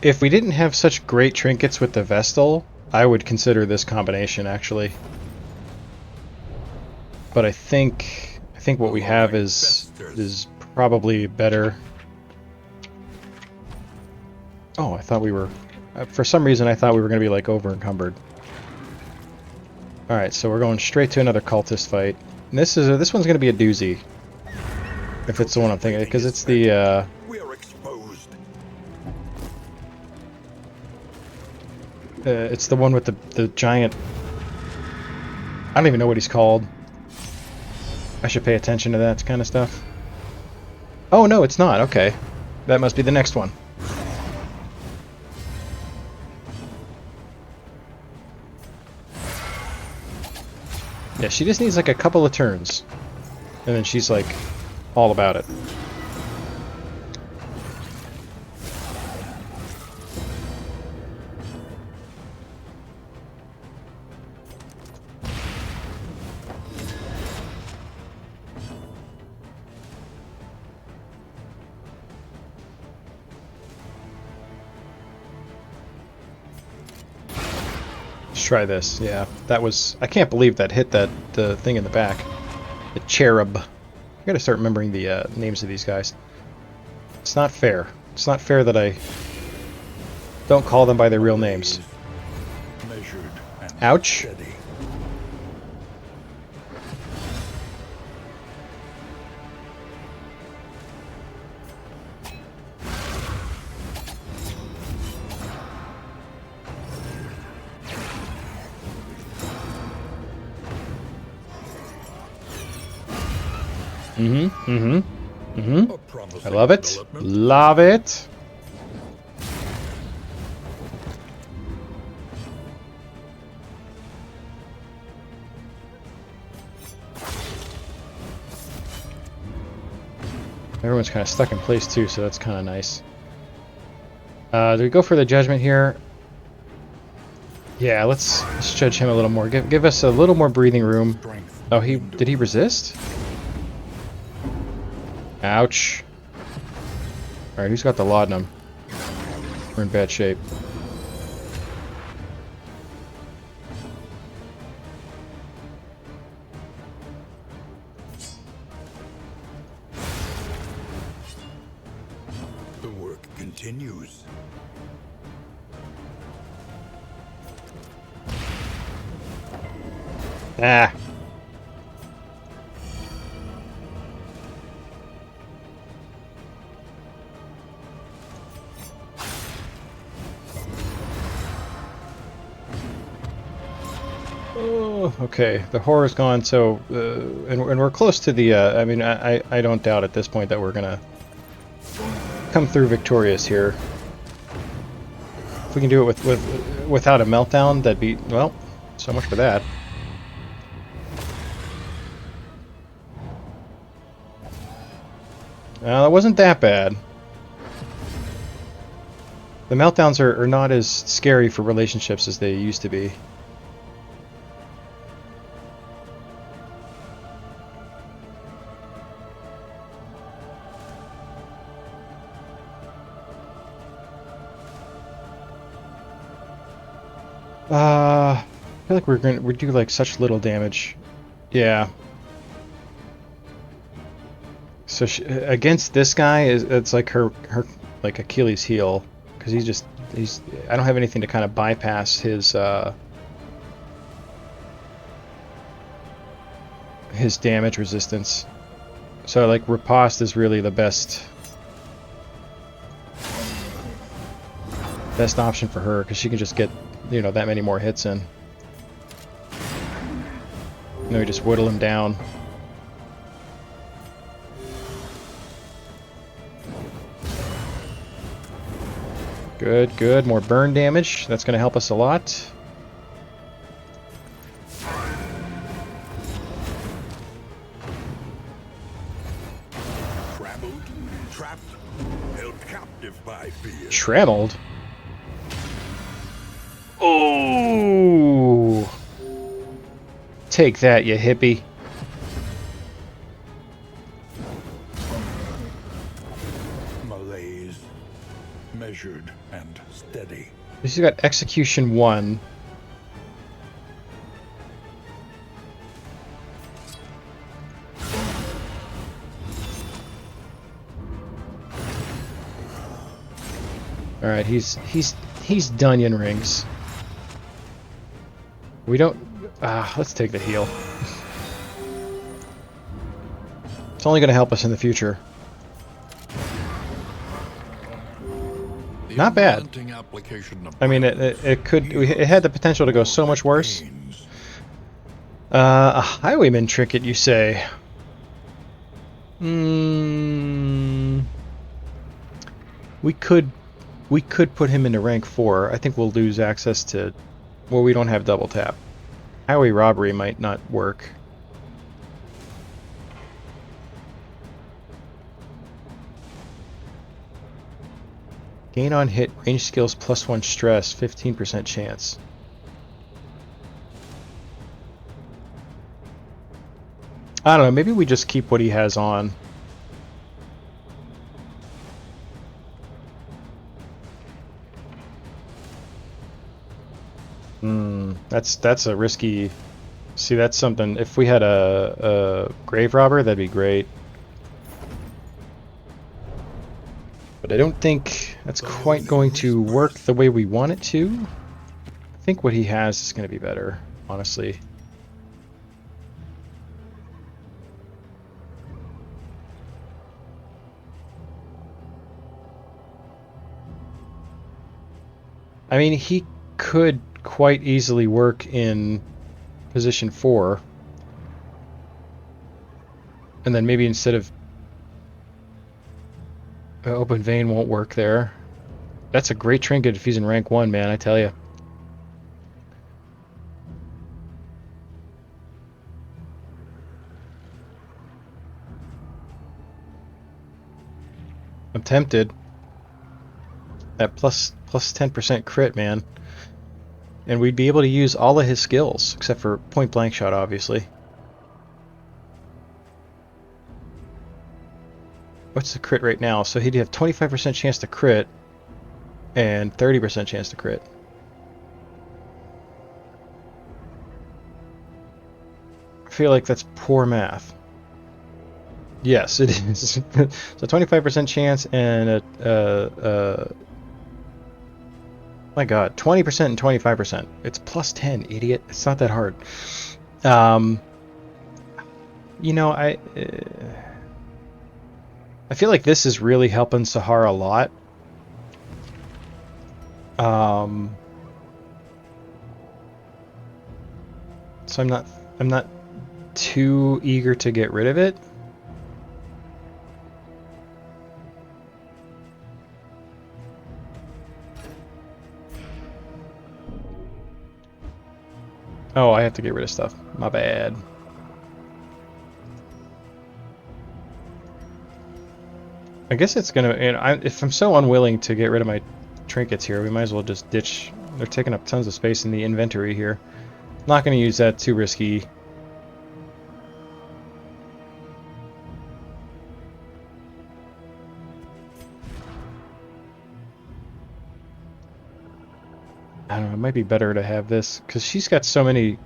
If we didn't have such great trinkets with the Vestal, I would consider this combination actually. But I think what we have is probably better. Oh, I thought we were. For some reason, I thought we were going to be like over encumbered. All right, so we're going straight to another cultist fight. And this one's going to be a doozy. If it's the one I'm thinking, because it's the. It's the one with the giant. I don't even know what he's called. I should pay attention to that kind of stuff. Oh no, it's not. Okay, that must be the next one. Yeah, she just needs like a couple of turns, and then she's like all about it. Try this. Yeah, that was. I can't believe that hit that thing in the back. The cherub. I gotta start remembering the names of these guys. It's not fair. It's not fair that I don't call them by their real names. Ouch. I love it. Love it. Everyone's kind of stuck in place too, so that's kind of nice. Do we go for the judgment here? Yeah, let's judge him a little more. Give us a little more breathing room. Oh, did he resist? Ouch. Alright, who's got the laudanum? We're in bad shape. The work continues. Ah. Oh, okay, the horror's gone, so, and we're close to the, I mean, I don't doubt at this point that we're gonna come through victorious here. If we can do it without a meltdown, that'd be, well, so much for that. That wasn't that bad. The meltdowns are not as scary for relationships as they used to be. I feel like we do like such little damage. Yeah. So against this guy it's like her like Achilles heel, because he's I don't have anything to kind of bypass his damage resistance. So like riposte is really the best option for her, because she can just get, you know, that many more hits in. And then we just whittle him down. Good, good. More burn damage. That's going to help us a lot. Trammeled, trapped, held captive by fear. Trammeled? Oh! Take that, you hippie. Malaise. measured and steady. He's got execution 1. All right, he's Dunyan rings. We don't. Let's take the heal. It's only going to help us in the future. Not bad. I mean, it had the potential to go so much worse. A highwayman trinket, you say? We could put him into rank 4. I think we'll lose access to. Well, we don't have double tap. Highway robbery might not work. Gain on hit, range skills +1 stress, 15% chance. I don't know, maybe we just keep what he has on. That's a risky. See, that's something. If we had a grave robber, that'd be great. But I don't think that's quite going to work the way we want it to. I think what he has is going to be better, honestly. I mean, he could quite easily work in position 4. And then maybe instead of open vein won't work there. That's a great trinket if he's in rank 1, man, I tell you. I'm tempted. That plus 10% crit, man. And we'd be able to use all of his skills, except for point blank shot, obviously. What's the crit rate now? So he'd have 25% chance to crit and 30% chance to crit. I feel like that's poor math. Yes, it is. So 25% chance and my god, 20% and 25%. It's plus 10, idiot. It's not that hard. You know, I feel like this is really helping Sahara a lot. So I'm not too eager to get rid of it. Oh, I have to get rid of stuff. My bad. I guess it's gonna. And if I'm so unwilling to get rid of my trinkets here, we might as well just ditch. They're taking up tons of space in the inventory here. Not gonna use that. Too risky. I don't know, it might be better to have this, because she's got so many...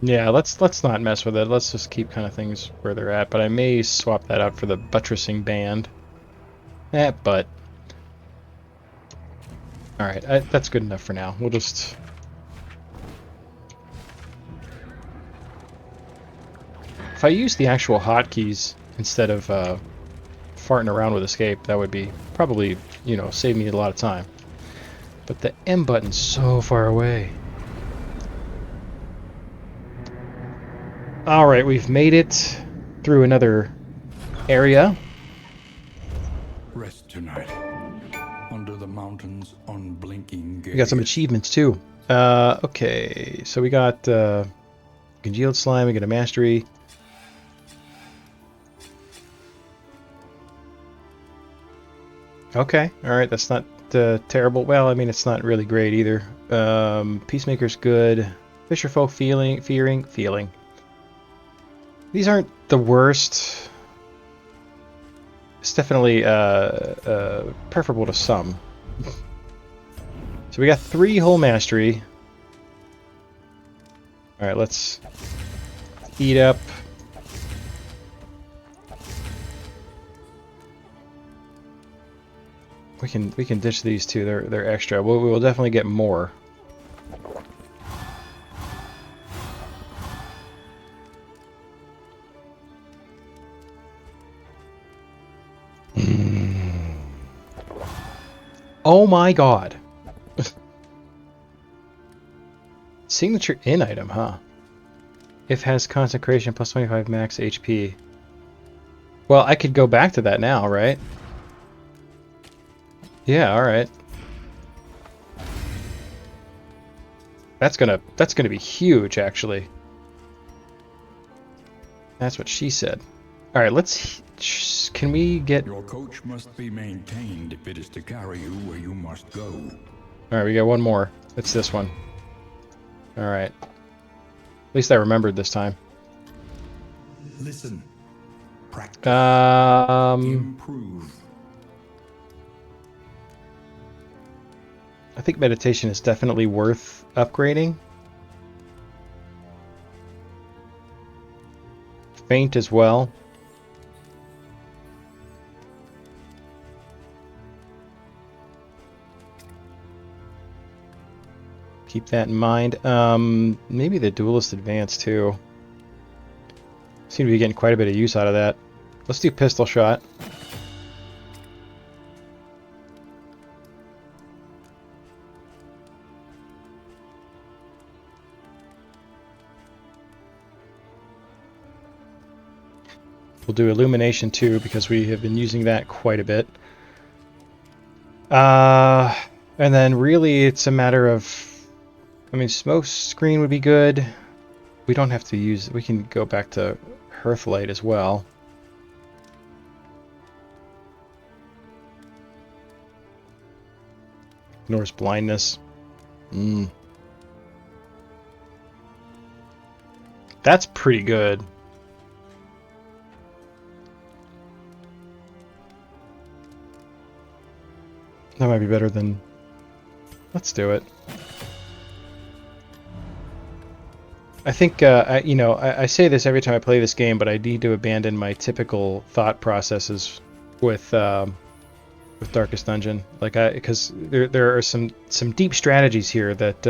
Yeah, let's not mess with it. Let's just keep kind of things where they're at. But I may swap that out for the buttressing band. But all right, that's good enough for now. We'll just. If I use the actual hotkeys instead of farting around with escape, that would be probably, you know, save me a lot of time. But the M button's so far away. Alright, we've made it through another area. Rest tonight under the mountains on blinking gate. We got some achievements too. Okay, so we got congealed slime, we got a mastery. Okay, alright, that's not terrible. Well, I mean, it's not really great either. Peacemaker's good. Fisher folk feeling. These aren't the worst. It's definitely preferable to some. So we got 3 whole mastery. Alright, let's eat up. We can ditch these two. They're extra. We will definitely get more. Oh my god. Signature in item, huh? If has concentration plus 25 max HP. Well, I could go back to that now, right? Yeah, alright. That's gonna be huge, actually. That's what she said. Alright, let's... Can we get... Your coach must be maintained if it is to carry you where you must go. Alright, we got one more. It's this one. Alright. At least I remembered this time. Listen. Practice. Improve. I think meditation is definitely worth upgrading. Faint as well. Keep that in mind. Maybe the Duelist Advance too. Seem to be getting quite a bit of use out of that. Let's do Pistol Shot. We'll do Illumination too, because we have been using that quite a bit. And then really it's a matter of... I mean, Smoke Screen would be good. We don't have to use... We can go back to Hearthlight as well. Ignores blindness. That's pretty good. That might be better than... Let's do it. I think, you know, I say this every time I play this game, but I need to abandon my typical thought processes with Darkest Dungeon. Like, because there are some deep strategies here that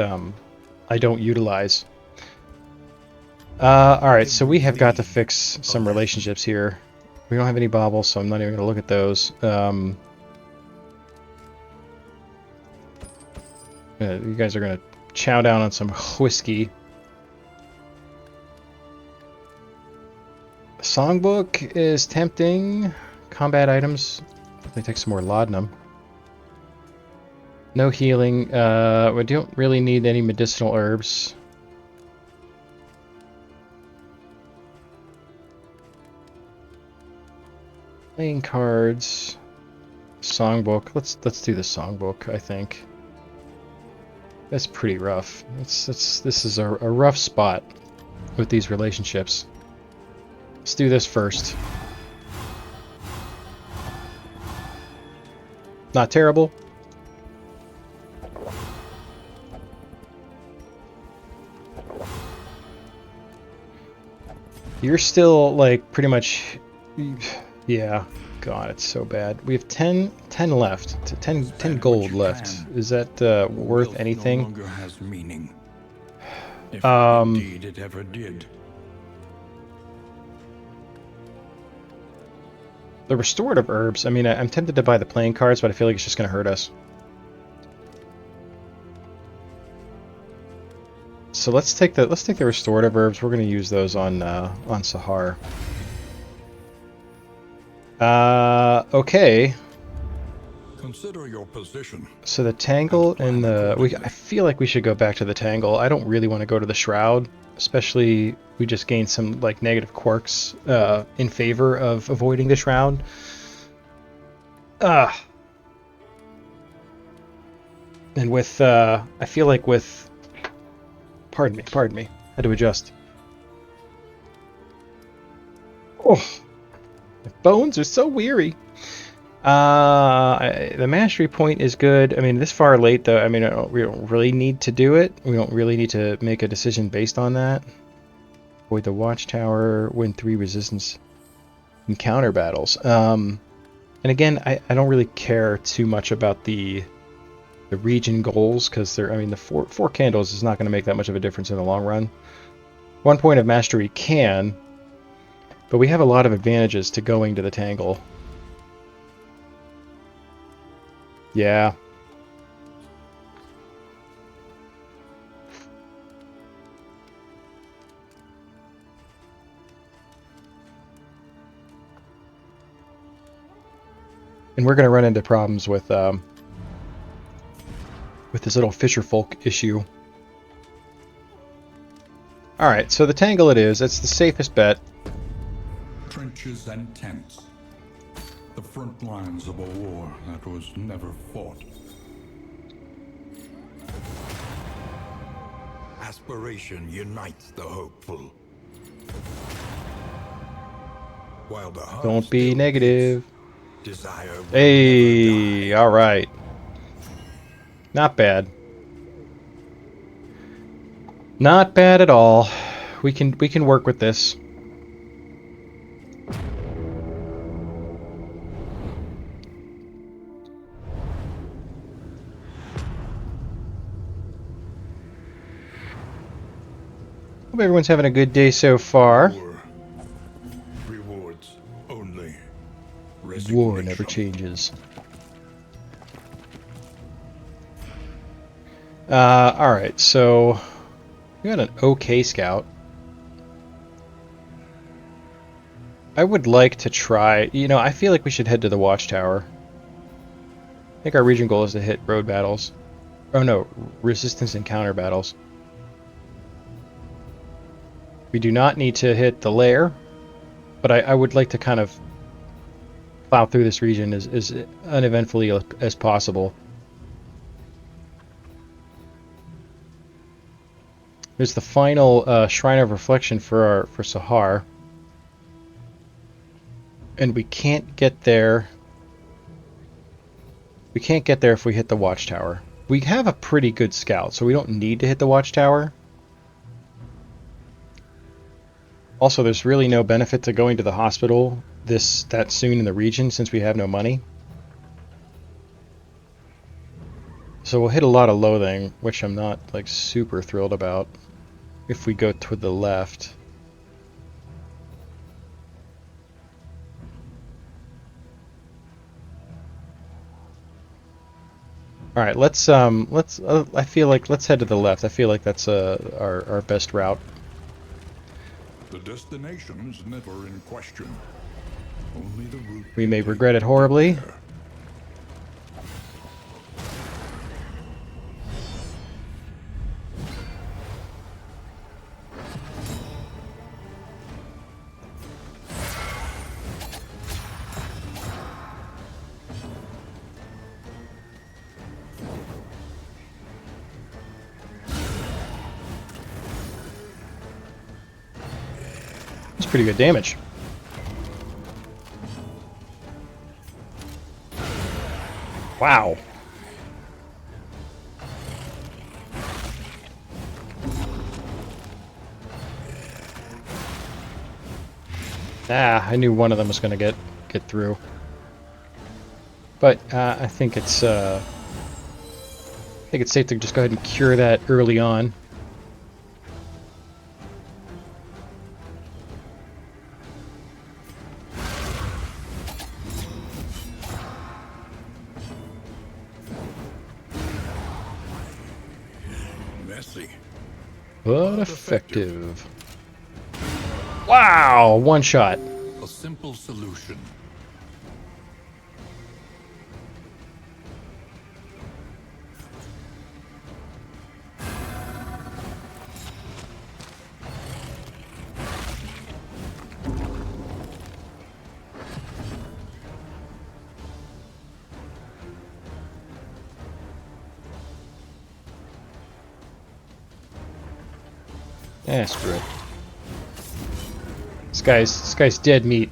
I don't utilize. Alright, so we have got to fix some relationships here. We don't have any baubles, so I'm not even going to look at those. You guys are going to chow down on some whiskey. Songbook is tempting. Combat items. Definitely take some more laudanum. No healing. We don't really need any medicinal herbs. Playing cards. Songbook. Let's do the songbook, I think. That's pretty rough. This is a rough spot with these relationships. Let's do this first. Not terrible. You're still, like, pretty much... Yeah. God, it's so bad. We have 10 left. 10 gold left. Is that worth anything? No longer has meaning. If indeed it ever did. The restorative herbs. I mean, I'm tempted to buy the playing cards, but I feel like it's just going to hurt us. So let's take the restorative herbs. We're going to use those on Sahar. Okay. Consider your position. So the Tangle and the... I feel like we should go back to the Tangle. I don't really want to go to the Shroud. Especially, we just gained some like negative quirks in favor of avoiding the Shroud. And with... I feel like with... Pardon me. I had to adjust. Oh, my bones are so weary. The mastery point is good. I mean, this far late though. I mean, we don't really need to do it. We don't really need to make a decision based on that. Avoid the watchtower. Win 3 resistance encounter battles. And again, I don't really care too much about the region goals because they're. I mean, the four candles is not going to make that much of a difference in the long run. 1 point of mastery can, but we have a lot of advantages to going to the Tangle. Yeah. And we're going to run into problems with this little fisher folk issue. Alright, so the Tangle it is. It's the safest bet. Trenches and tents. The front lines of a war that was never fought. Aspiration unites the hopeful. While the heart Don't be still negative. beats, desire will Hey, never die. alright. Not bad. Not bad at all. We can work with this. Hope everyone's having a good day so far. War. Rewards only. War never Resignation. changes. Alright, so we got an okay scout. I would like to try, I feel like we should head to the watchtower. I think our region goal is to hit road battles. Oh no, resistance encounter battles. We do not need to hit the lair, but I would like to kind of plow through this region as uneventfully as possible. There's the final Shrine of Reflection for Sahar. And we can't get there. We can't get there if we hit the watchtower. We have a pretty good scout, so we don't need to hit the watchtower. Also, there's really no benefit to going to the hospital that soon in the region since we have no money. So we'll hit a lot of loathing, which I'm not like super thrilled about if we go to the left. All right, let's I feel like let's head to the left. I feel like that's our best route. The destination is never in question. Only the route. We may regret it horribly. That's pretty good damage. Wow. Ah, I knew one of them was going to get through. But I think it's safe to just go ahead and cure that early on. Messy. But effective. Wow, one shot. A simple solution. Eh, screw it. This guy's dead meat.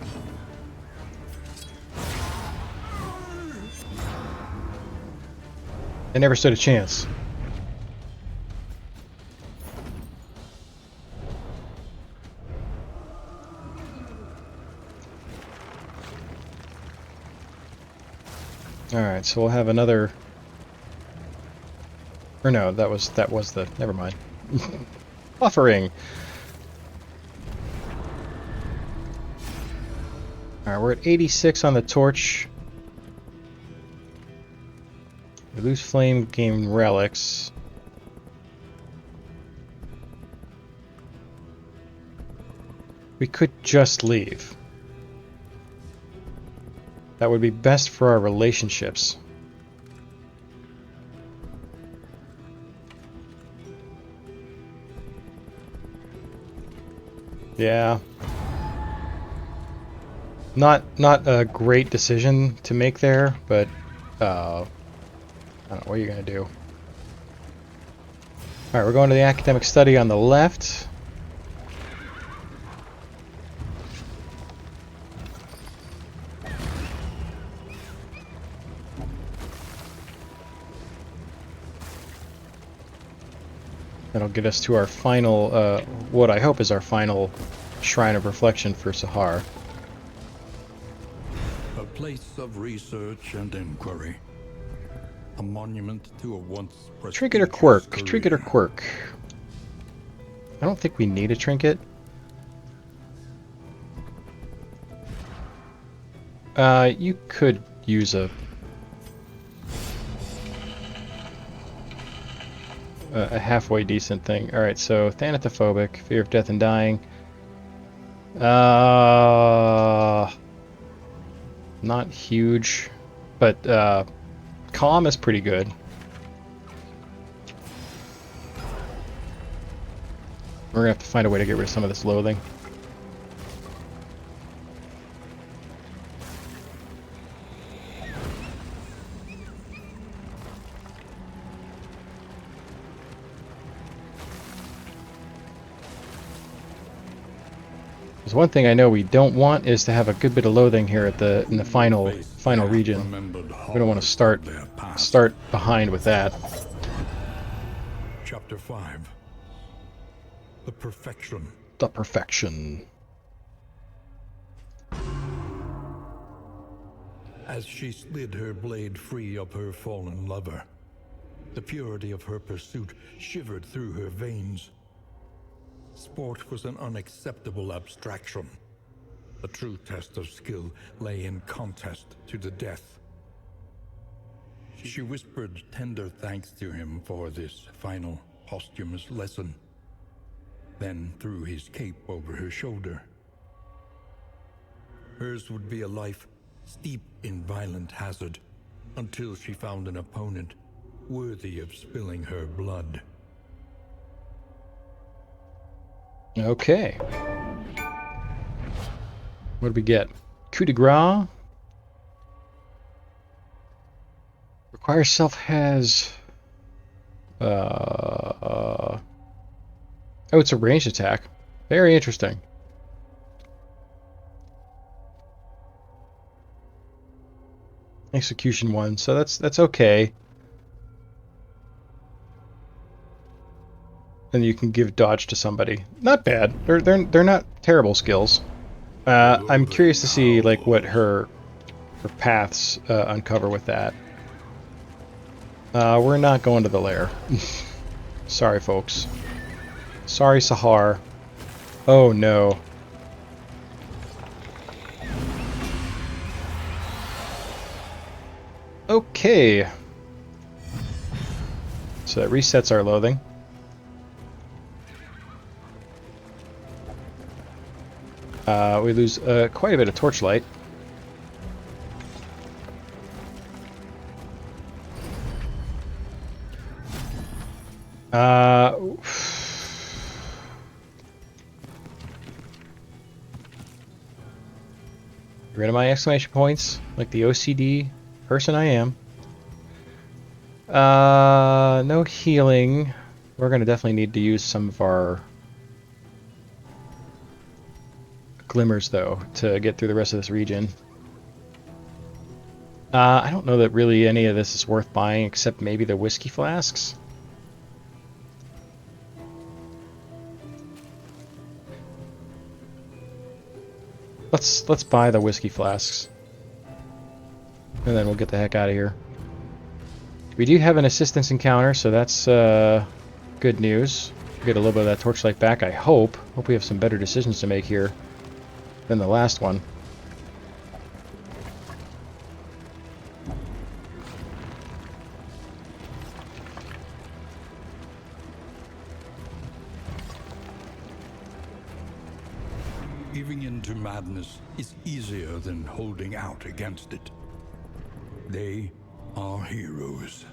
I never stood a chance. Alright, so we'll have another... Or no, that was the... Never mind. Buffering! Alright, we're at 86 on the torch. We lose flame, gain relics. We could just leave. That would be best for our relationships. Yeah. Not a great decision to make there, but I don't know, what are you gonna do? Alright, we're going to the academic study on the left. That'll get us to our final, what I hope is our final Shrine of Reflection for Sahar. A place of research and inquiry. A monument to a once Trinket or quirk? career. Trinket or quirk? I don't think we need a trinket. You could use a halfway decent thing. Alright, so Thanatophobic, Fear of Death and Dying. Not huge, but Calm is pretty good. We're gonna have to find a way to get rid of some of this loathing. There's one thing I know we don't want is to have a good bit of loathing here at in the final region. We don't want to start behind with that. Chapter 5. The Perfection. The Perfection. As she slid her blade free of her fallen lover, the purity of her pursuit shivered through her veins. Sport was an unacceptable abstraction. The true test of skill lay in contest to the death. She whispered tender thanks to him for this final posthumous lesson, then threw his cape over her shoulder. Hers would be a life steeped in violent hazard, until she found an opponent worthy of spilling her blood. Okay. What do we get? Coup de grace. Require self has... Oh, it's a ranged attack. Very interesting. Execution 1, so that's okay. And you can give dodge to somebody. Not bad. They're not terrible skills. I'm curious to see like what her paths uncover with that. We're not going to the lair. Sorry, folks. Sorry, Sahar. Oh no. Okay. So that resets our loathing. We lose quite a bit of torchlight. Get rid of my exclamation points, like the OCD person I am. No healing. We're gonna definitely need to use some of our glimmers, though, to get through the rest of this region. I don't know that really any of this is worth buying, except maybe the whiskey flasks. Let's buy the whiskey flasks, and then we'll get the heck out of here. We do have an assistance encounter, so that's good news. We'll get a little bit of that torchlight back, I hope. Hope we have some better decisions to make here than the last one. Giving in to madness is easier than holding out against it. They are heroes.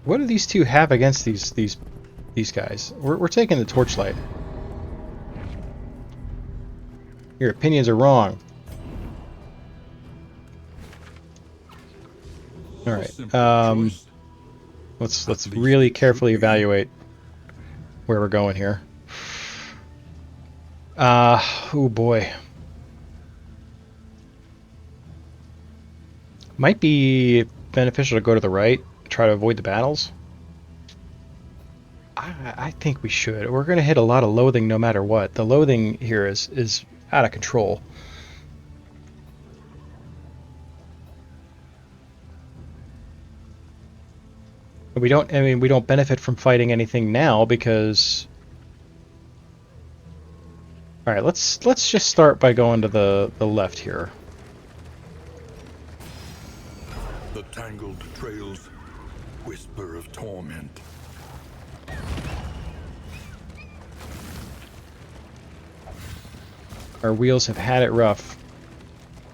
What do these two have against these guys? We're taking the torchlight. Your opinions are wrong. All right. Let's really carefully evaluate where we're going here. Oh boy. Might be beneficial to go to the right, try to avoid the battles. I think we should. We're going to hit a lot of loathing no matter what. The loathing here is out of control. We don't benefit from fighting anything now because... Alright, let's just start by going to the left here. The tangled trails whisper of torment. Our wheels have had it rough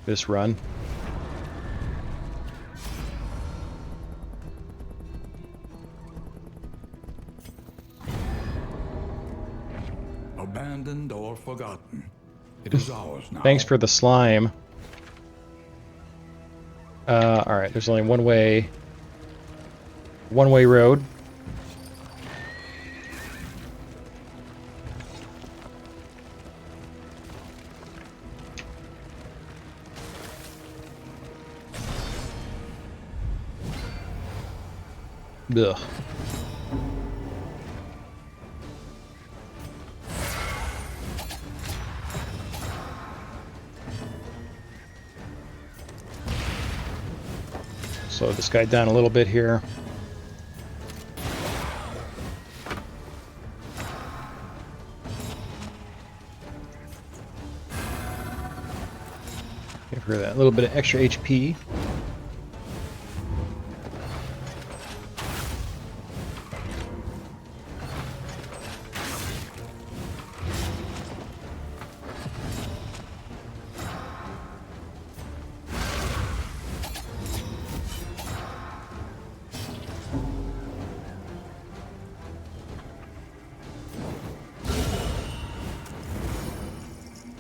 this run. Abandoned or forgotten, it is ours now. Thanks for the slime. Alright, there's only one way road. Ugh. Slow this guy down a little bit here. Give her that little bit of extra HP.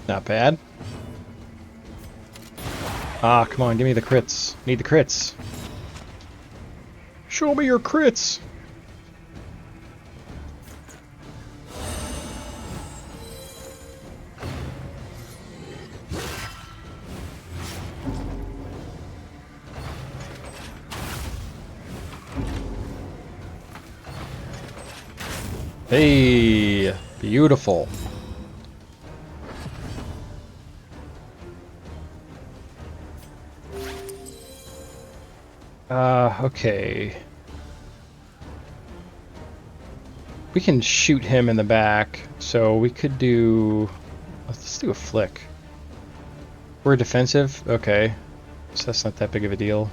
Not bad. Ah, come on, give me the crits. Need the crits. Show me your crits. Hey, beautiful. Okay. We can shoot him in the back, so we could do... Let's do a flick. We're defensive? Okay. So that's not that big of a deal.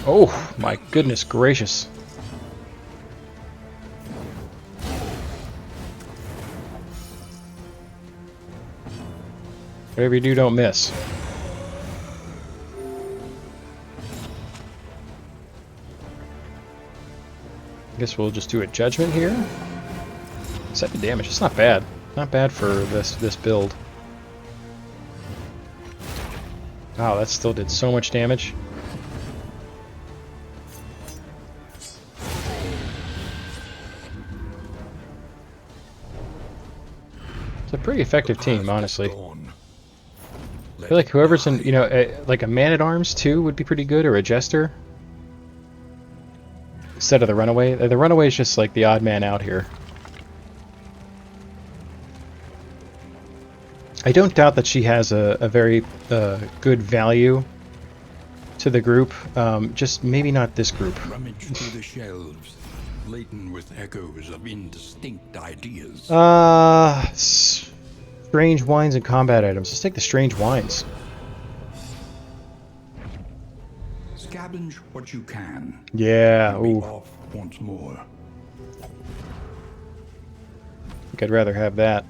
Oh, my goodness gracious. Whatever you do, don't miss. I guess we'll just do a judgment here. 7 damage. It's not bad. Not bad for this build. Wow, that still did so much damage. pretty effective The team, past is honestly. gone. I Let feel like it whoever's in, die. you know, like a man-at-arms too would be pretty good, or a jester. Instead of the runaway. The runaway is just like the odd man out here. I don't doubt that she has a very good value to the group. Just maybe not this group. Rummage through the shelves, laden with echoes of indistinct ideas. Strange wines and combat items. Let's take the strange wines. Scavenge what you can. Yeah, And be ooh. off once more. I think I'd rather have that.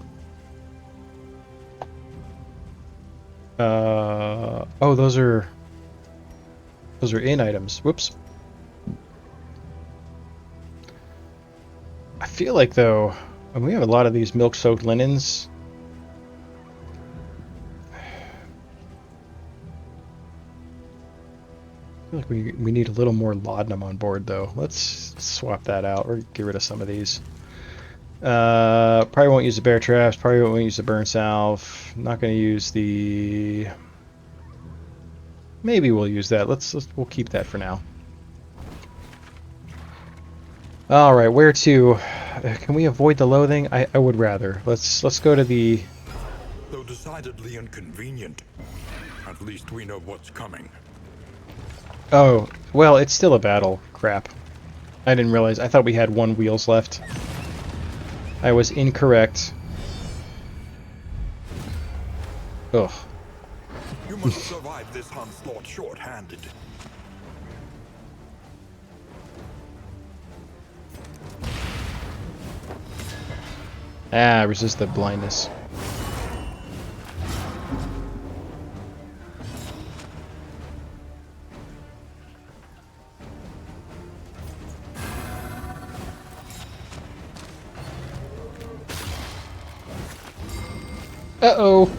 Oh, those are in items. Whoops. I feel like though, I mean, we have a lot of these milk-soaked linens. I feel like we need a little more laudanum on board though. Let's swap that out or get rid of some of these. Probably won't use the bear traps. Probably won't use the burn salve. Not going to use the. Maybe we'll use that. We'll keep that for now. All right, where to? Can we avoid the loathing? I would rather. Let's go to the. Though decidedly inconvenient, at least we know what's coming. Oh, well, it's still a battle. Crap. I didn't realize. I thought we had 1 wheels left. I was incorrect. Ugh. You must survive this onslaught short-handed. Ah, resist the blindness. Uh-oh.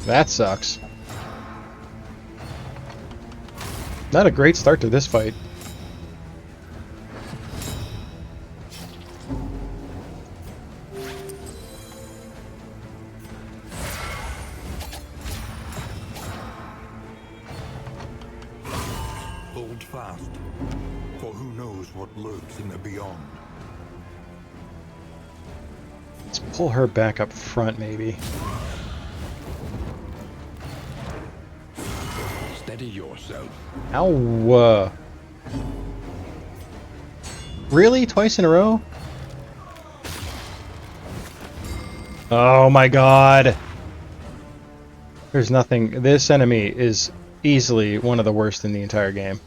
That sucks. Not a great start to this fight. Hold fast, for who knows what lurks in the beyond. Let's pull her back up front, maybe. Steady yourself. Ow! Really? Twice in a row? Oh my god! There's nothing. This enemy is easily one of the worst in the entire game.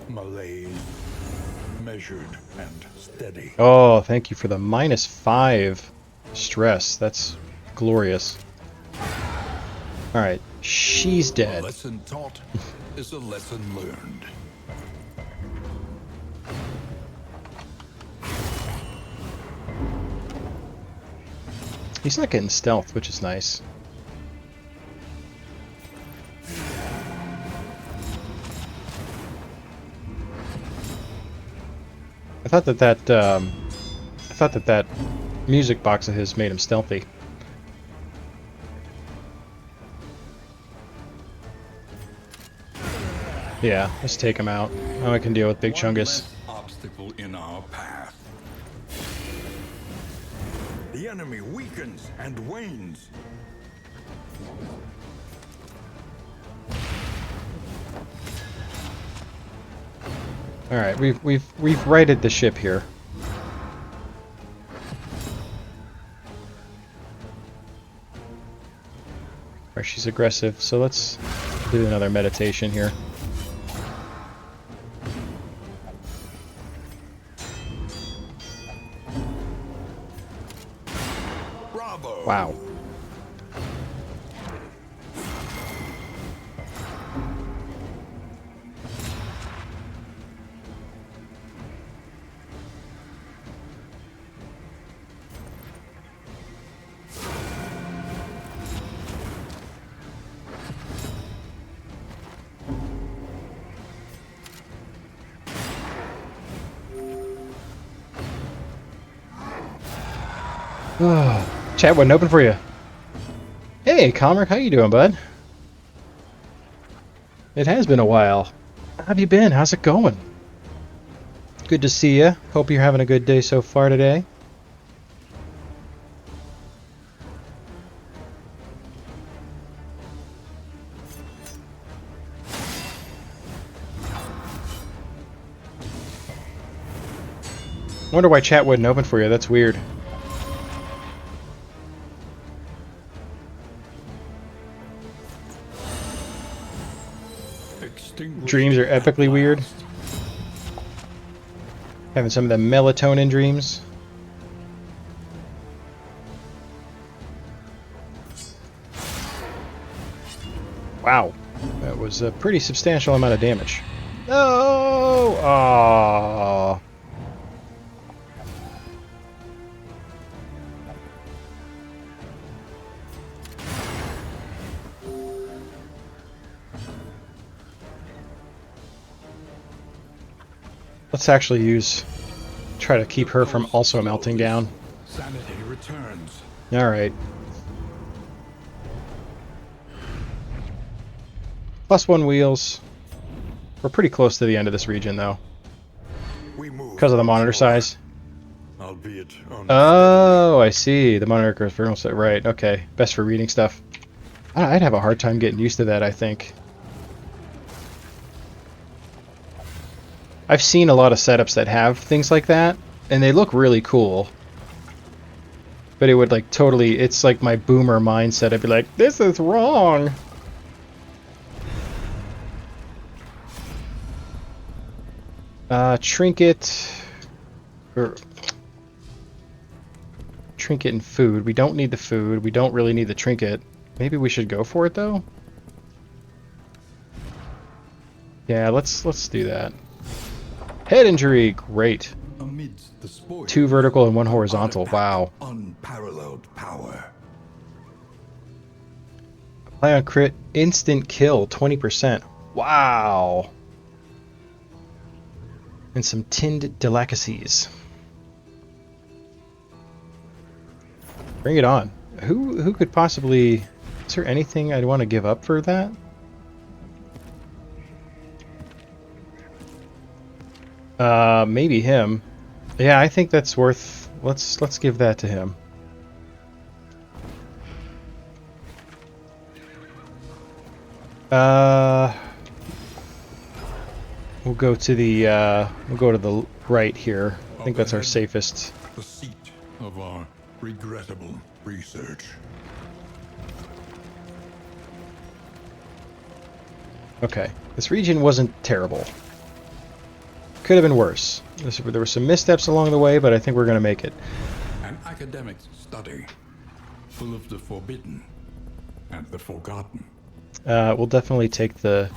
Malaise, measured and steady. Oh, thank you for the -5 stress. That's glorious. Alright, she's A dead. lesson taught is a lesson learned. He's not getting stealth, which is nice. I thought that music box of his made him stealthy. Yeah, let's take him out. Now I can deal with Big One Chungus. less obstacle in our path. The enemy weakens and wanes. All right, we've righted the ship here. All right, she's aggressive, so let's do another meditation here. Bravo! Wow. Chat wasn't open for you. Hey, Comric, how you doing, bud? It has been a while. How have you been? How's it going? Good to see you. Hope you're having a good day so far today. Wonder why chat wouldn't open for you. That's weird. Dreams are epically weird. Having some of the melatonin dreams. Wow. That was a pretty substantial amount of damage. No! Aww. Let's actually try to keep her from also melting down. Sanity returns. Alright. +1 wheels. We're pretty close to the end of this region, though. Because of the monitor size. Albeit Oh, I see. The monitor is set. Right, okay. Best for reading stuff. I'd have a hard time getting used to that, I think. I've seen a lot of setups that have things like that, and they look really cool. But it would like totally, it's like my boomer mindset. I'd be like, this is wrong. Trinket and food. We don't need the food. We don't really need the trinket. Maybe we should go for it though. Yeah, let's do that. Head injury, great. amidst the spoils, 2 vertical and 1 horizontal. Wow. Unparalleled power. Apply on crit, instant kill, 20%. Wow. And some tinned delicacies. Bring it on. Who could possibly... Is there anything I'd want to give up for that? Maybe him. Yeah, I think that's worth... Let's give that to him. We'll go to the right here. I think that's our safest. The seat of our regrettable research. Okay, this region wasn't terrible. Could have been worse. There were some missteps along the way, but I think we're going to make it. An academic study, full of the forbidden and the forgotten. We'll definitely take the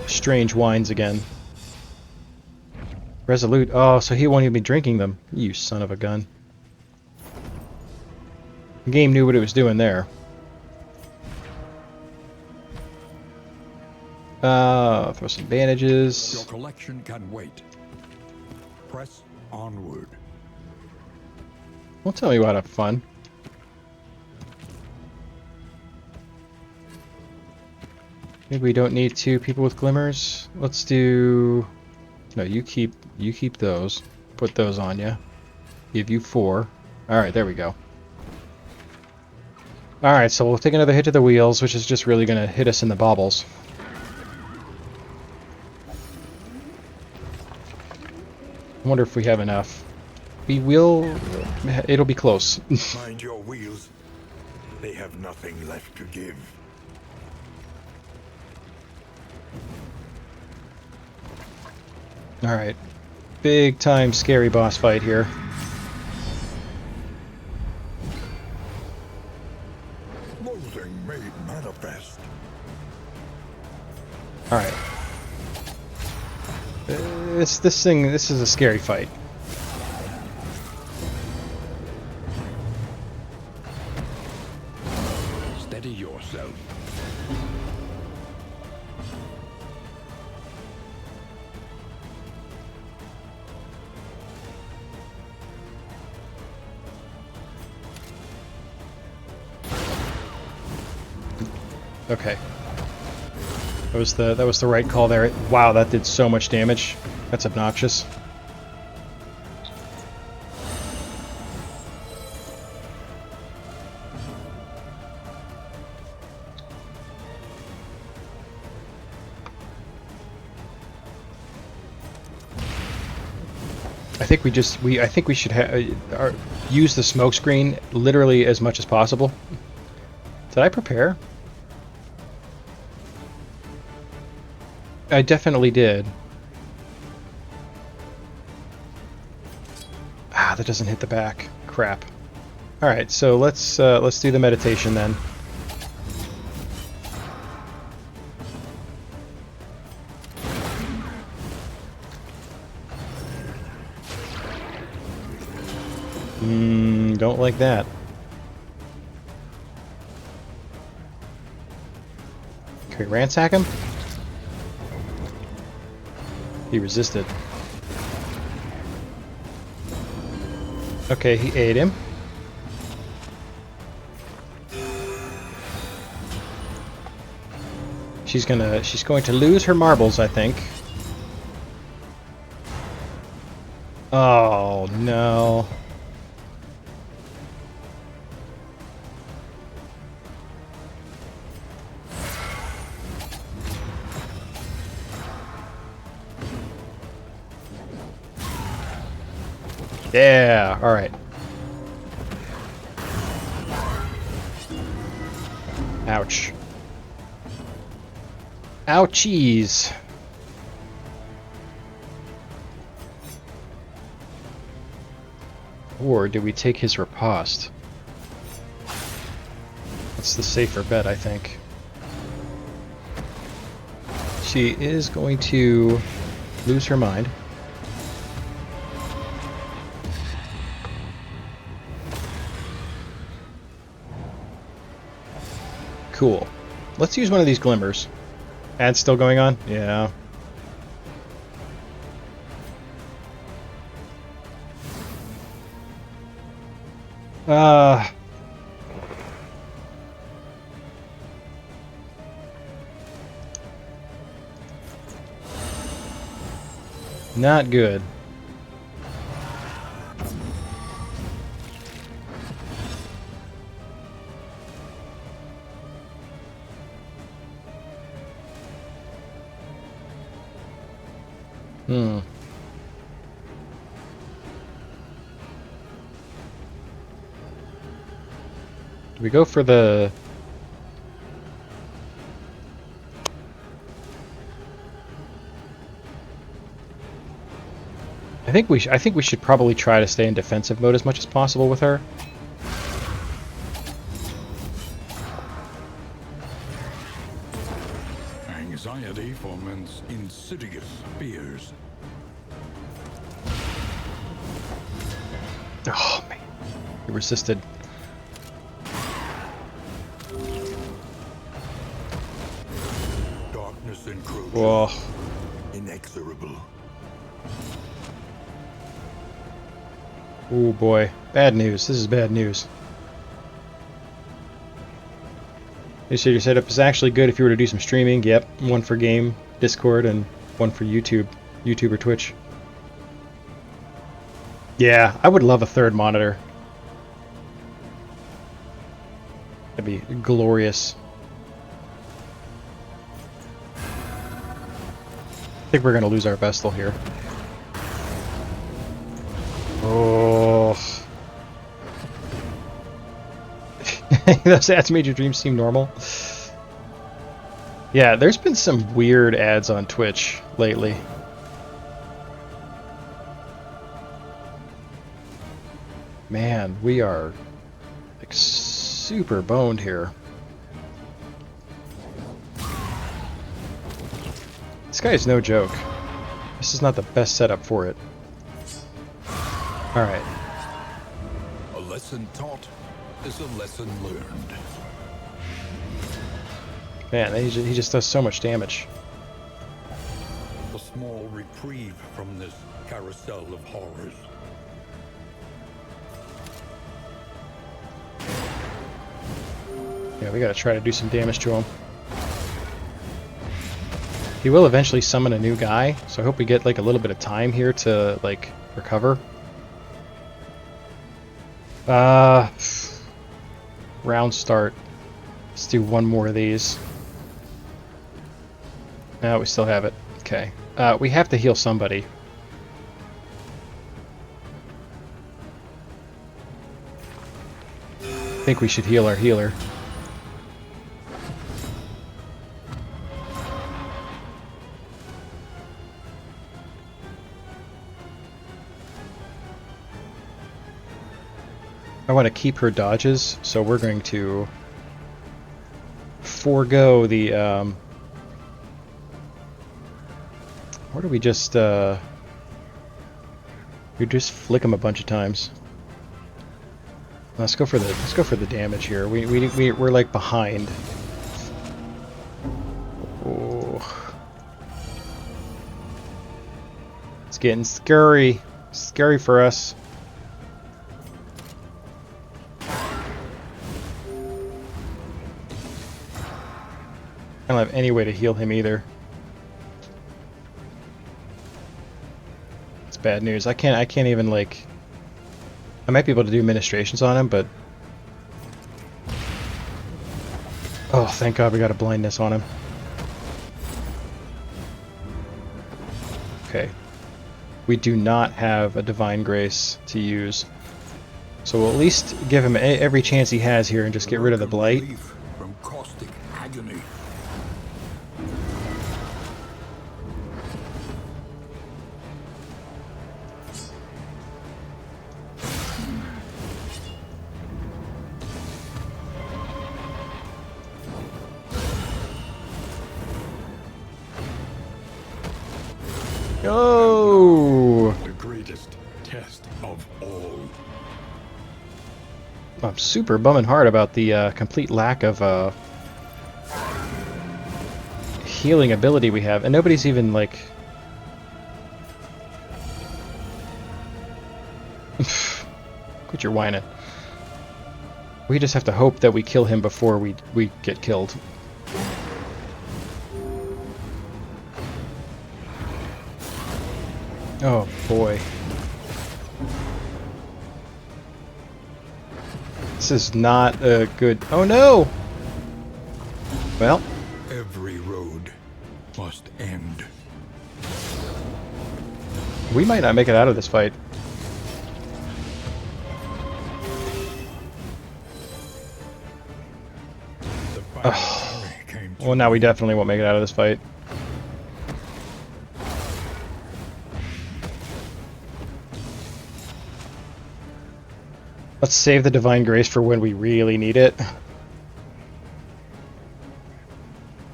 strange wines again. Resolute. Oh, so he won't even be drinking them. You son of a gun. The game knew what it was doing there. Throw some bandages. Your collection can wait. Press onward. Don't tell me we'll have fun. Maybe we don't need 2 people with glimmers. Let's do... No, you keep those. Put those on you. Give you 4. Alright, there we go. Alright, so we'll take another hit to the wheels, which is just really going to hit us in the baubles. I wonder if we have enough. We will... It'll be close. Mind your wheels. They have nothing left to give. Alright. Big time scary boss fight here. Loathing made manifest. Alright. This is a scary fight. Steady yourself. Okay. That was the right call there. Wow, that did so much damage. That's obnoxious. I think I think we should use the smoke screen literally as much as possible. Did I prepare? I definitely did. Ah, that doesn't hit the back. Crap. All right, so let's do the meditation then. Don't like that. Can we ransack him? He resisted. Okay, he ate him. She's going to lose her marbles, I think. Oh no. Yeah, all right. Ouch. Ouchies. Or do we take his riposte? That's the safer bet, I think. She is going to lose her mind. Cool. Let's use one of these glimmers. Ad's still going on? Yeah. Not good. Do we go for the... I think we should probably try to stay in defensive mode as much as possible with her. Anxiety foments insidious fears. Oh man, he resisted. Darkness encroaches. Whoa. Inexorable. Oh boy, bad news. This is bad news. You said your setup is actually good if you were to do some streaming. Yep, one for game, Discord, and one for YouTube or Twitch. Yeah, I would love a third monitor. That'd be glorious. I think we're gonna lose our Vestal here. Oh. Those ads made your dreams seem normal. Yeah, there's been some weird ads on Twitch lately. Man, we are like super boned here. This guy is no joke. This is not the best setup for it. Alright. A lesson taught is a lesson learned. Man, he just does so much damage. A small reprieve from this carousel of horrors. Yeah, we gotta try to do some damage to him. He will eventually summon a new guy, so I hope we get like a little bit of time here to like recover. Round start. Let's do one more of these. No, we still have it. Okay. We have to heal somebody. I think we should heal our healer. I want to keep her dodges, so we're going to forego the, or do we just flick them a bunch of times? Let's go for the damage here. We're like behind. Oh. It's getting scary. Scary for us. I don't have any way to heal him either. It's bad news. I can't even like. I might be able to do ministrations on him, but oh, thank God we got a blindness on him. Okay, we do not have a divine grace to use, so we'll at least give him every chance he has here and just get rid of the blight. From caustic agony. Go! The greatest test of all. I'm super bumming hard about the complete lack of healing ability we have, and nobody's even like. Quit your whining. We just have to hope that we kill him before we get killed. Oh boy. This is not a good... Oh no! Well. Every road must end. We might not make it out of this fight. Well, now we definitely won't make it out of this fight. Let's save the Divine Grace for when we really need it.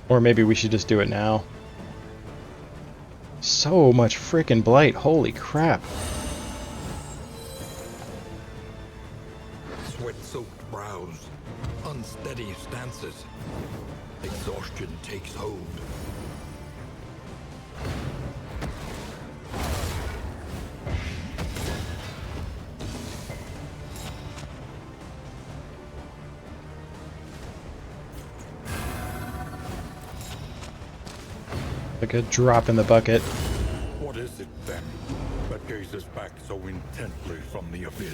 Or maybe we should just do it now. So much freaking blight, holy crap. Sweat-soaked brows, unsteady stances. Exhaustion takes hold. Like a drop in the bucket. What is it then that gazes back so intently from the abyss?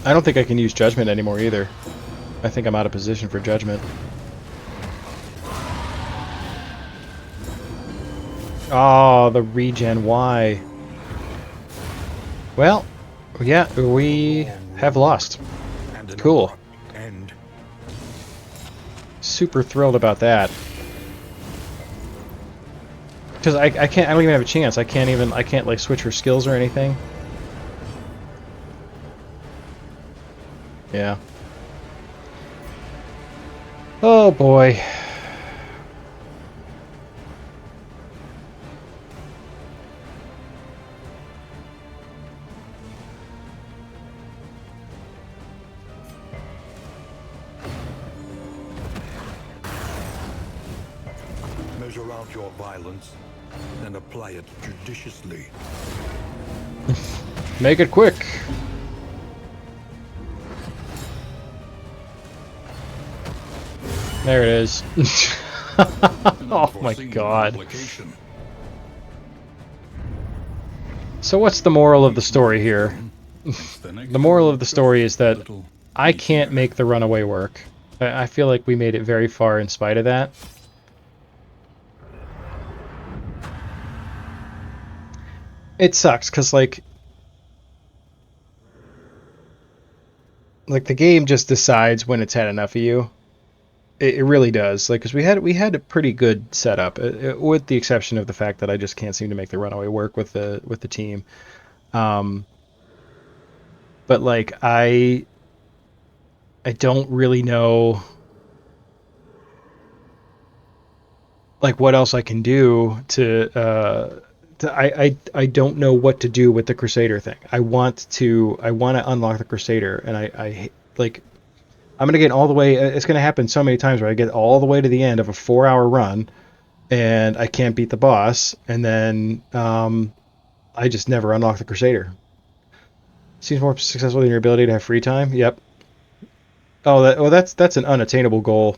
I don't think I can use Judgment anymore either. I think I'm out of position for Judgment. Oh, the regen, why? Well, yeah, we have lost. Cool. Super thrilled about that. Because I don't even have a chance. I can't like switch her skills or anything. Yeah. Oh boy. Measure out your violence and apply it judiciously. Make it quick. There it is. Oh my god. So what's the moral of the story here? The next The moral one of the just story is a that little I can't easier. make the runaway work. I feel like we made it very far in spite of that. It sucks because like the game just decides when it's had enough of you. It really does. Like, because we had a pretty good setup, with the exception of the fact that I just can't seem to make the runaway work with the team. Um, but like I don't really know like what else I can do I don't know what to do with the Crusader thing. I want to unlock the Crusader, and I like I'm gonna get all the way. It's gonna happen so many times where I get all the way to the end of a 4 hour run, and I can't beat the boss, and then I just never unlock the Crusader. Seems more successful than your ability to have free time. Yep. Oh, that's an unattainable goal.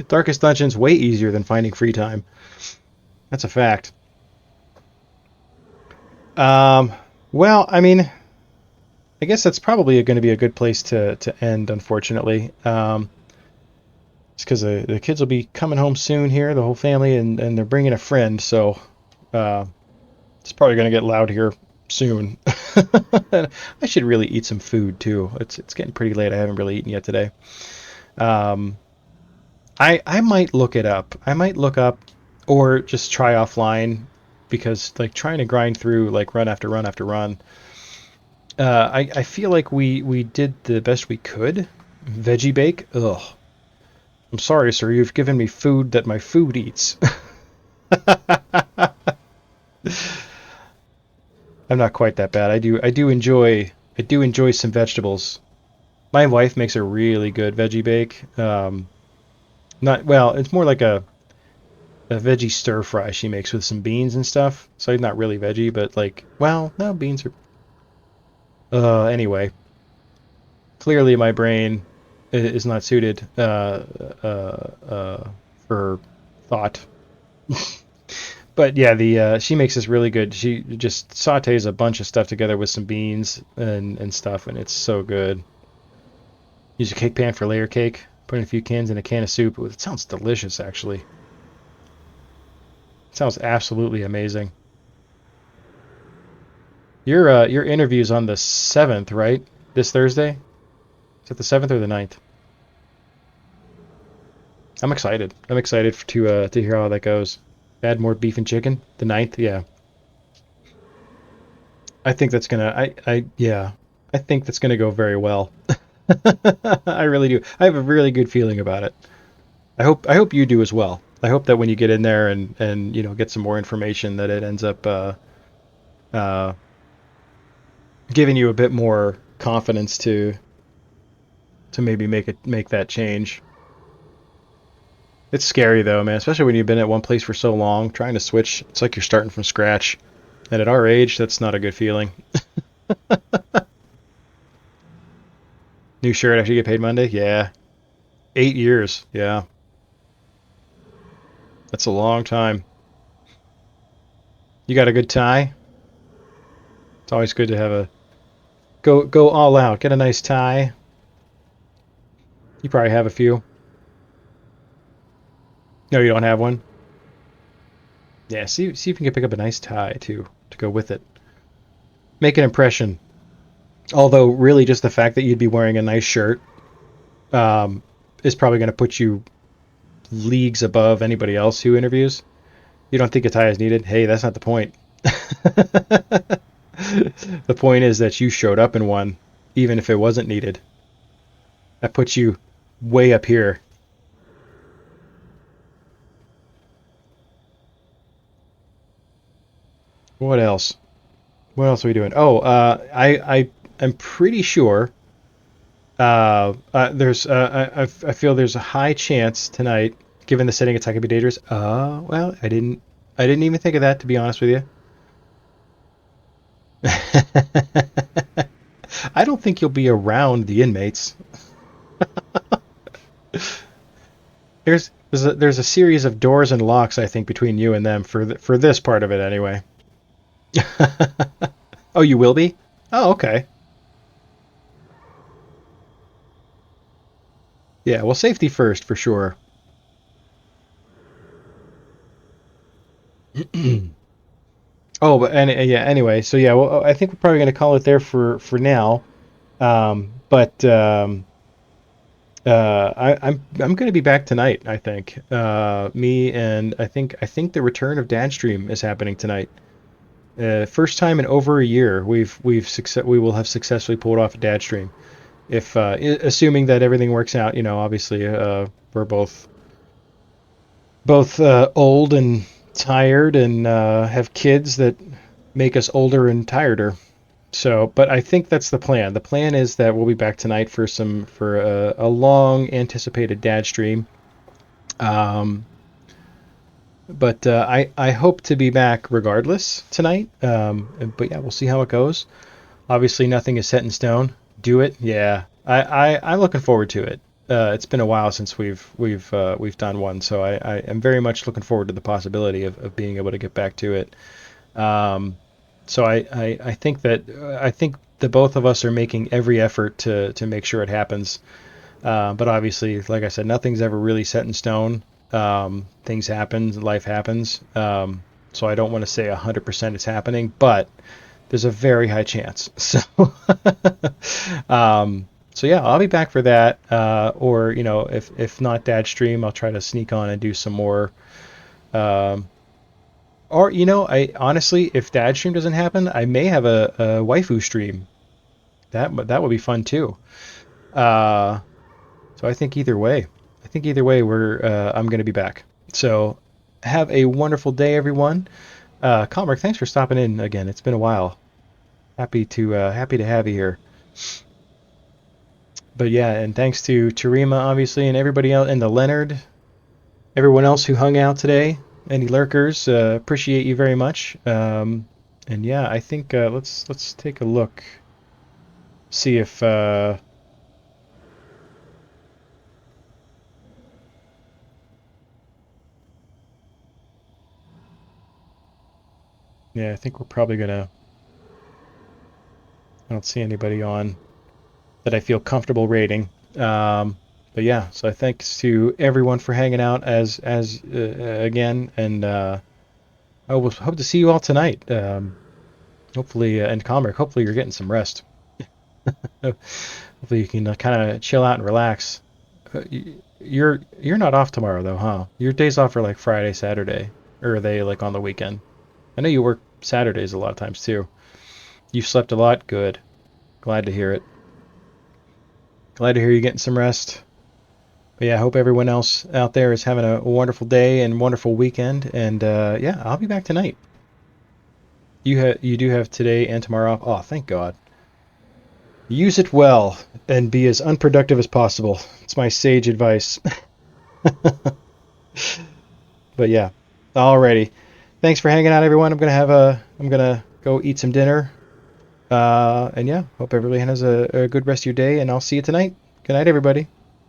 Darkest Dungeon's way easier than finding free time. That's a fact. Um, well, I mean, I guess that's probably going to be a good place to end, unfortunately. It's because the kids will be coming home soon here, the whole family, and they're bringing a friend, so uh, it's probably going to get loud here soon. I should really eat some food too. It's getting pretty late. I haven't really eaten yet today. Um, I might look it up. I might look up or just try offline because like trying to grind through like run after run after run. I feel like we did the best we could. Veggie bake? Ugh. I'm sorry, sir. You've given me food that my food eats. I'm not quite that bad. I do enjoy some vegetables. My wife makes a really good veggie bake. Not well. It's more like a veggie stir fry she makes with some beans and stuff. So not really veggie, but like, well, no, beans are. Anyway, clearly my brain is not suited for thought. But yeah, the she makes this really good. She just sautés a bunch of stuff together with some beans and stuff, and it's so good. Use a cake pan for layer cake. Put in a few cans in a can of soup. It sounds delicious, actually. It sounds absolutely amazing. Your interview's on the 7th, right? This Thursday? Is it the 7th or the 9th? I'm excited. I'm excited to hear how that goes. Add more beef and chicken. The 9th, yeah. I think that's gonna. I yeah. I think that's gonna go very well. I really do. I have a really good feeling about it. I hope you do as well. I hope that when you get in there and get some more information, that it ends up uh, giving you a bit more confidence to maybe make that change. It's scary though, man, especially when you've been at one place for so long. Trying to switch, it's like you're starting from scratch. And at our age, that's not a good feeling. New shirt after you get paid Monday? Yeah. 8 years. Yeah. That's a long time. You got a good tie? It's always good to have a go all out. Get a nice tie. You probably have a few. No, you don't have one. Yeah, see if you can pick up a nice tie too to go with it. Make an impression. Although really just the fact that you'd be wearing a nice shirt um, is probably going to put you leagues above anybody else who interviews. You don't think a tie is needed? Hey, that's not the point. The point is that you showed up in one, even if it wasn't needed. That puts you way up here. What else? What else are we doing? Oh, I'm pretty sure. There's I feel there's a high chance tonight, given the setting, attack could be dangerous. Well, I didn't even think of that, to be honest with you. I don't think you'll be around the inmates. There's a series of doors and locks, I think, between you and them for this part of it anyway. Oh, you will be? Oh, okay. Yeah, well, safety first for sure. Oh, but yeah. Anyway, so yeah, well, I think we're probably going to call it there for now. But I'm going to be back tonight. I think me and I think the return of Dadstream is happening tonight. First time in over a year we will have successfully pulled off a Dadstream. If assuming that everything works out, obviously we're both old and tired and have kids that make us older and tireder. So, but I think that's the plan. The plan is that we'll be back tonight for a long anticipated dad stream. Um, but I hope to be back regardless tonight. But yeah, we'll see how it goes. Obviously, nothing is set in stone. Do it, yeah. I'm looking forward to it. It's been a while since we've done one, so I am very much looking forward to the possibility of being able to get back to it. Um, so I think that I think the both of us are making every effort to make sure it happens. But obviously, like I said, nothing's ever really set in stone. Things happen, life happens. So I don't want to say 100% it's happening, but there's a very high chance. So, so yeah, I'll be back for that. Or if not Dad stream, I'll try to sneak on and do some more. Um, or I honestly, if Dad stream doesn't happen, I may have a waifu stream. That would be fun too. Uh, so I think either way, I'm going to be back. So have a wonderful day, everyone. Comric, thanks for stopping in again. It's been a while. Happy to have you here. But yeah, and thanks to Tarima, obviously, and everybody else, and the Leonard, everyone else who hung out today. Any lurkers, appreciate you very much. And yeah, I think let's take a look, see if yeah, I think we're probably gonna. I don't see anybody on that I feel comfortable rating. But yeah, so thanks to everyone for hanging out as again, and I will hope to see you all tonight. Hopefully, and Comric, hopefully you're getting some rest. Hopefully you can kind of chill out and relax. You're not off tomorrow though, huh? Your days off are like Friday, Saturday, or are they like on the weekend? I know you work Saturdays a lot of times too. You slept a lot. Good. Glad to hear it. Glad to hear you getting some rest. But yeah, I hope everyone else out there is having a wonderful day and wonderful weekend. And yeah, I'll be back tonight. You do have today and tomorrow off. Oh, thank God. Use it well and be as unproductive as possible. It's my sage advice. But yeah, alrighty. Thanks for hanging out, everyone. I'm gonna go eat some dinner. And yeah, hope everybody has a good rest of your day, and I'll see you tonight. Good night, everybody.